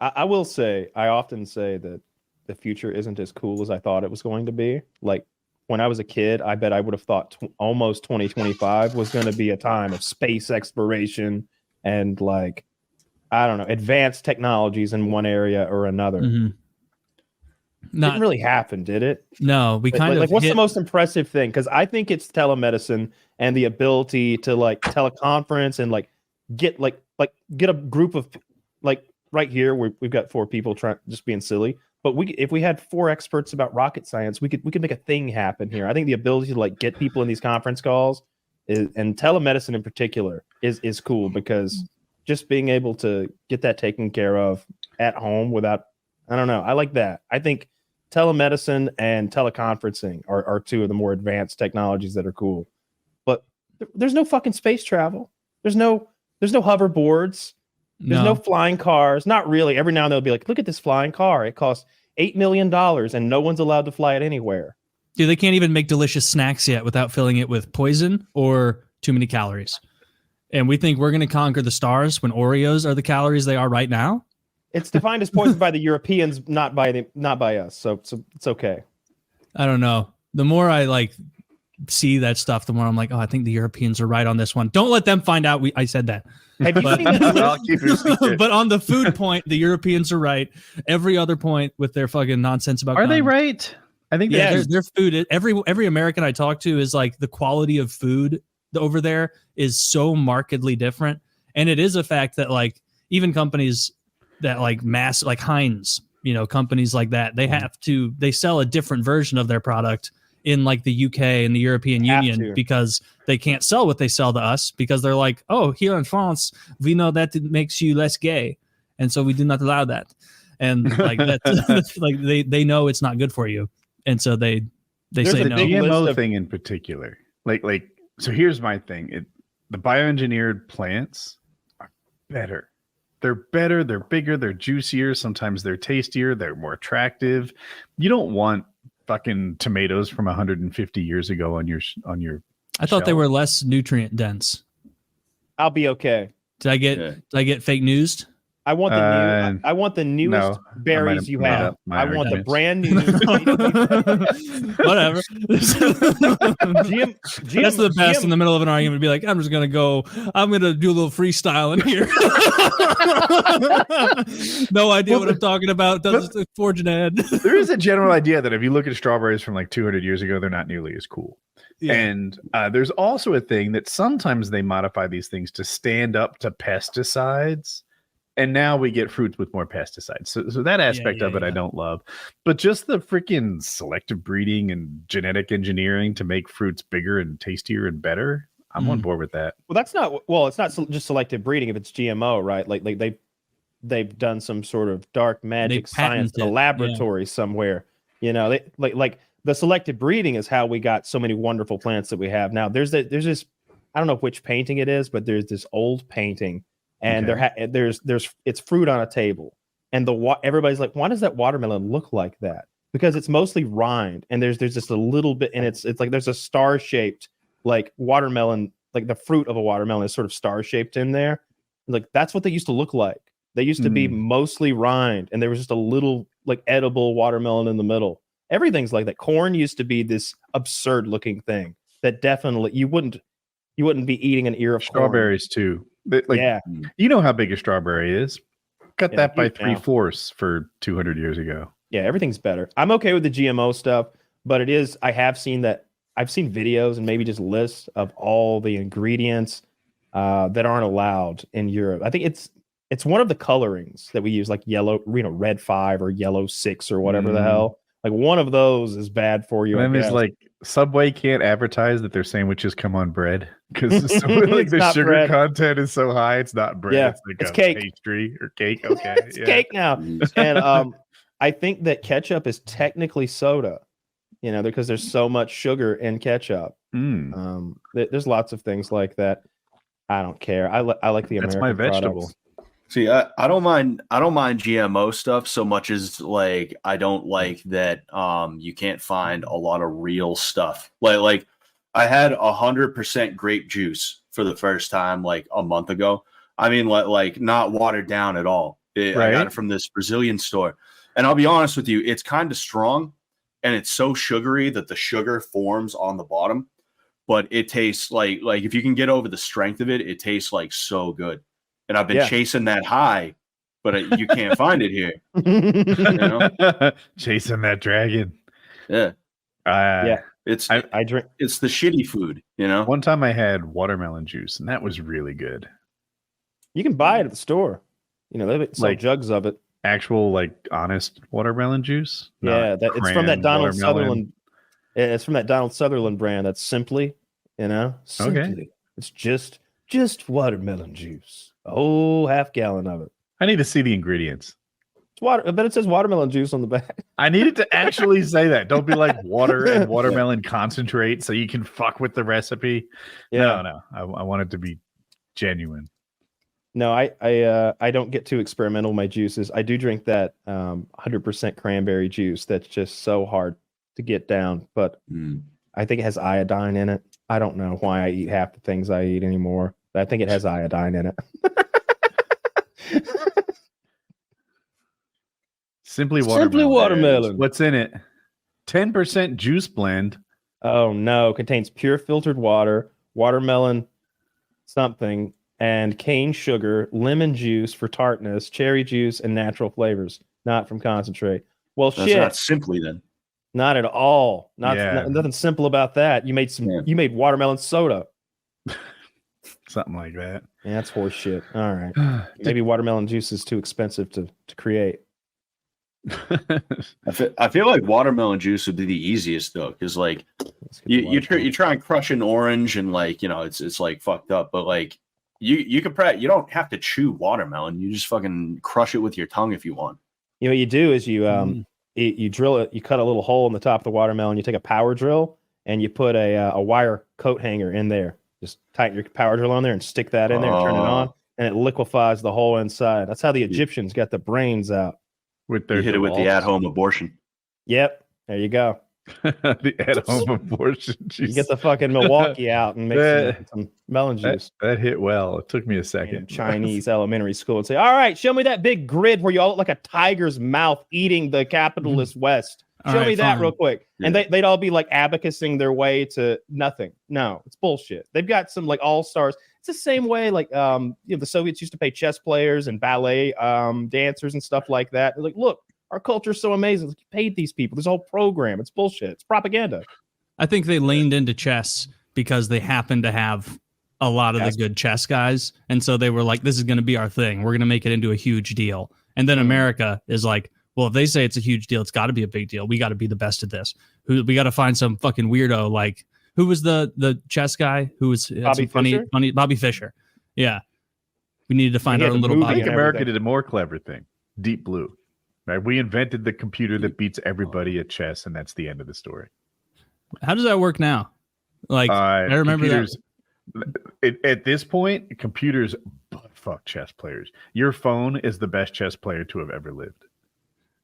I will say, I often say that the future isn't as cool as I thought it was going to be. Like when I was a kid, I bet I would have thought almost 2025 was going to be a time of space exploration and like, I don't know, advanced technologies in one area or another. Mm-hmm. Didn't really happen, did it? No, we kind of like what's the most impressive thing? Because I think it's telemedicine and the ability to like teleconference and like get get a group of like right here we've got 4 people trying just being silly. But if we had 4 experts about rocket science, we could make a thing happen here. I think the ability to like get people in these conference calls and telemedicine in particular is cool because just being able to get that taken care of at home without, I don't know. I like that. I think telemedicine and teleconferencing are 2 of the more advanced technologies that are cool. But there's no fucking space travel. There's no hoverboards. There's no flying cars. Not really. Every now and then they'll be like, look at this flying car. It costs $8 million and no one's allowed to fly it anywhere. Dude, they can't even make delicious snacks yet without filling it with poison or too many calories. And we think we're going to conquer the stars when Oreos are the calories they are right now? It's defined as poison by the Europeans, not by us. So it's okay. I don't know. The more I like see that stuff, the more I'm like, oh, I think the Europeans are right on this one. Don't let them find out I said that. Have you seen that? I'll keep your secret. But on the food point, the Europeans are right. Every other point with their fucking nonsense about Are they right? I think their food. Every American I talk to is like the quality of food over there is so markedly different, and it is a fact that like even companies that like like Heinz, companies like that, they sell a different version of their product in like the UK and the European Union because they can't sell what they sell to us because they're like, oh, here in France, we know that it makes you less gay. And so we do not allow that. And like that's like they know it's not good for you. And so they say no. The GMO thing in particular. Like so here's my thing. The bioengineered plants are better. They're better, they're bigger, they're juicier, sometimes they're tastier, they're more attractive. You don't want fucking tomatoes from 150 years ago on your I thought they were less nutrient dense. I'll be okay. Did I get fake news? I want the newest berries you have. I want the brand new. Whatever. That's the best in the middle of an argument. Be like, I'm just gonna do a little freestyle in here. No idea what I'm talking about. Forging ahead. There is a general idea that if you look at strawberries from like 200 years ago, they're not nearly as cool. Yeah. And there's also a thing that sometimes they modify these things to stand up to pesticides. And now we get fruits with more pesticides. So that aspect of it I don't love. But just the freaking selective breeding and genetic engineering to make fruits bigger and tastier and better, I'm on board with that. Well, it's not just selective breeding if it's GMO, right? Like they've done some sort of dark magic science in a laboratory somewhere. They like the selective breeding is how we got so many wonderful plants that we have now. There's this, I don't know which painting it is, but there's this old painting. And there's it's fruit on a table, and everybody's like, why does that watermelon look like that? Because it's mostly rind, and there's just a little bit, and it's like there's a star shaped like watermelon, like the fruit of a watermelon is sort of star shaped in there. Like that's what they used to look like. They used to be mostly rind, and there was just a little like edible watermelon in the middle. Everything's like that. Corn used to be this absurd looking thing that definitely you wouldn't be eating an ear of strawberries corn. Too. You know how big a strawberry is. Cut that by 3/4 for 200 years ago. Yeah, everything's better. I'm okay with the GMO stuff, but I have seen that. I've seen videos and maybe just lists of all the ingredients that aren't allowed in Europe. I think it's one of the colorings that we use, like yellow, red 5 or yellow 6 or whatever the hell. Like one of those is bad for you. And it's like Subway can't advertise that their sandwiches come on bread because like the sugar bread content is so high. It's not bread. Yeah, it's like it's cake, pastry or cake. Okay, it's cake now. And I think that ketchup is technically soda. Because there's so much sugar in ketchup. There's lots of things like that. I don't care. I like the American. That's my vegetable. Products. See, I don't mind GMO stuff so much as like I don't like that you can't find a lot of real stuff. Like I had 100% grape juice for the first time like a month ago. I mean like not watered down at all. I got it from this Brazilian store. And I'll be honest with you, it's kind of strong and it's so sugary that the sugar forms on the bottom. But it tastes like if you can get over the strength of it, it tastes like so good. And I've been chasing that high, but you can't find it here. You know? Chasing that dragon. Yeah. It's I drink. It's the shitty food, you know. One time I had watermelon juice, and that was really good. You can buy it at the store. You know, they sell jugs of it. Actual, like, honest watermelon juice. Yeah, it's from that Donald Sutherland. It's from that Donald Sutherland brand. That's Simply. You know, Simply. Okay. It's just watermelon juice. A whole half gallon of it. I need to see the ingredients. It's water. I bet it says watermelon juice on the back. I needed to actually say that. Don't be like water and watermelon concentrate so you can fuck with the recipe. Yeah. No. I want it to be genuine. No, I don't get too experimental with my juices. I do drink that 100% cranberry juice that's just so hard to get down, but I think it has iodine in it. I don't know why I eat half the things I eat anymore. I think it has iodine in it. Simply watermelon. Watermelon. What's in it? 10% juice blend. Oh no, contains pure filtered water, watermelon something, and cane sugar, lemon juice for tartness, cherry juice, and natural flavors, not from concentrate. Well, That's shit. not Simply then. Not at all. Nothing simple about that. You made watermelon soda. Something like that. Yeah, that's horse shit. All right. Maybe watermelon juice is too expensive to create. I feel like watermelon juice would be the easiest though, because like you try and crush an orange and like, you know, it's like fucked up, but like you could you don't have to chew watermelon. You just fucking crush it with your tongue if you want. You know what you do is you drill it, you cut a little hole in the top of the watermelon, you take a power drill and you put a wire coat hanger in there. Just tighten your power drill on there and stick that in there and turn it on, and it liquefies the whole inside. That's how the Egyptians got the brains out. With their you hit it with the at-home abortion. Yep, there you go. The at-home abortion. You get the fucking Milwaukee out and make some melon juice. That hit well. It took me a second. Chinese elementary school and say, "All right, show me that big grid where you all look like a tiger's mouth eating the capitalist West. Show me that real quick." Yeah. And they'd all be like abacusing their way to nothing. No, it's bullshit. They've got some like all-stars. It's the same way like the Soviets used to pay chess players and ballet dancers and stuff like that. They're like, look, our culture's so amazing. Like, you paid these people. This whole program. It's bullshit. It's propaganda. I think they leaned into chess because they happened to have a lot of the good chess guys. And so they were like, this is going to be our thing. We're going to make it into a huge deal. And then America is like, well, if they say it's a huge deal, it's got to be a big deal. We got to be the best at this. We got to find some fucking weirdo like, who was the chess guy who was Bobby Fischer? funny Bobby Fischer. Yeah. We needed to find our own little Bobby. I think America did a more clever thing. Deep Blue. Right? We invented the computer that beats everybody at chess, and that's the end of the story. How does that work now? Like I remember that at this point, computers fuck chess players. Your phone is the best chess player to have ever lived.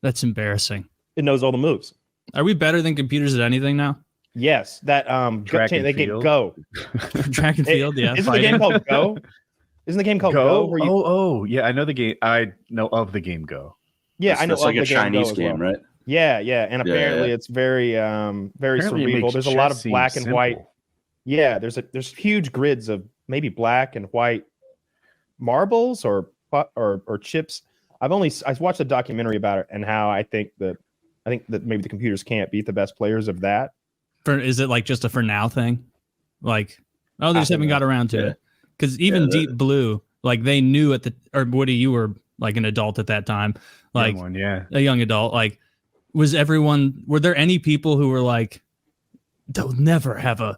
That's embarrassing. It knows all the moves. Are we better than computers at anything now? Yes, that track and they field. Get Go. Track and field, yeah. Isn't the game called Go? Isn't the game called Go? Where you... yeah, I know the game. I know of the game Go. Yeah, I know. It's like a Chinese game, right? Yeah, and apparently it's very cerebral. There's a lot of black and white. Yeah, there's huge grids of maybe black and white marbles or chips. I watched a documentary about it and how I think that maybe the computers can't beat the best players of that. Is it like just a for now thing? Like, they just haven't got around to it. Because even Deep Blue, like they knew or Woody, you were like an adult at that time, like a young adult. Like, were there any people who were like, they'll never have a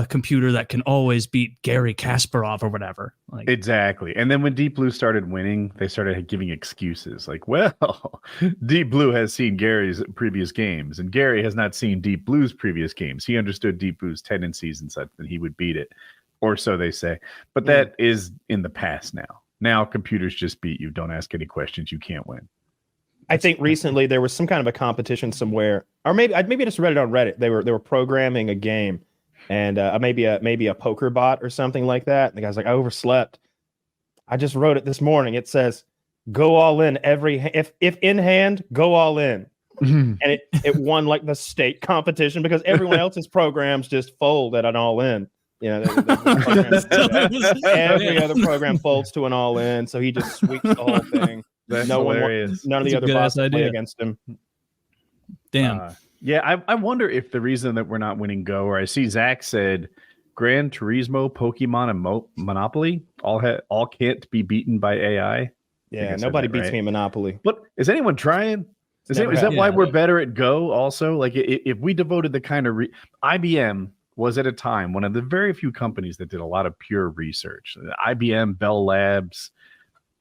computer that can always beat Gary Kasparov or whatever? Like, exactly. And then when Deep Blue started winning, they started giving excuses like, well, Deep Blue has seen Gary's previous games and Gary has not seen Deep Blue's previous games. He understood Deep Blue's tendencies and such that he would beat it, or so they say. But that is in the past now. Now computers just beat you. Don't ask any questions. You can't win. I think recently there was some kind of a competition somewhere, or maybe I just read it on Reddit. They were programming a game, and maybe a poker bot or something like that. And the guy's like, I overslept. I just wrote it this morning. It says go all in if in hand, go all in. Mhm. And it won like the state competition because everyone else's programs just fold at an all in. You know, every other program folds to an all in, so he just sweeps the whole thing. That's None hilarious. of That's the a other good-ass bots play idea. against him. Damn. Yeah, I wonder if the reason that we're not winning Go, or I see Zach said Gran Turismo, Pokemon, and Monopoly all can't be beaten by AI. I Yeah, said nobody that beats right. me in Monopoly. But is anyone trying? Is Never that why happened. we're better at Go? Also, like if we devoted the kind of IBM was at a time one of the very few companies that did a lot of pure research. IBM, Bell Labs,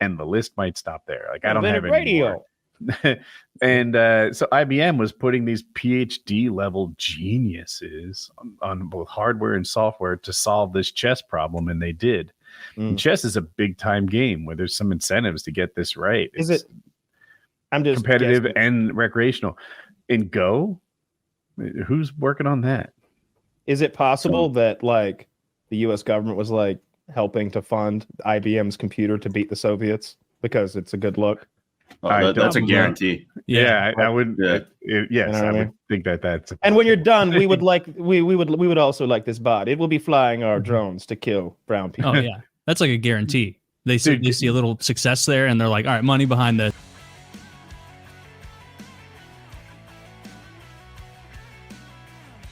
and the list might stop there. Like I don't have any radio. more. And so IBM was putting these PhD level geniuses on both hardware and software to solve this chess problem, and they did. And chess is a big time game where there's some incentives to get this right. Is it? I'm just competitive guessing. and recreational. In Go, who's working on that? Is it possible that like the U.S. government was like helping to fund IBM's computer to beat the Soviets because it's a good look? That's a guarantee. Yeah, I would. Yeah. Yes, You know what I I would mean? think that's. And when you're done, we would also like this bot. It will be flying our drones to kill brown people. Oh yeah, that's like a guarantee. They see a little success there, and they're like, all right, money behind this.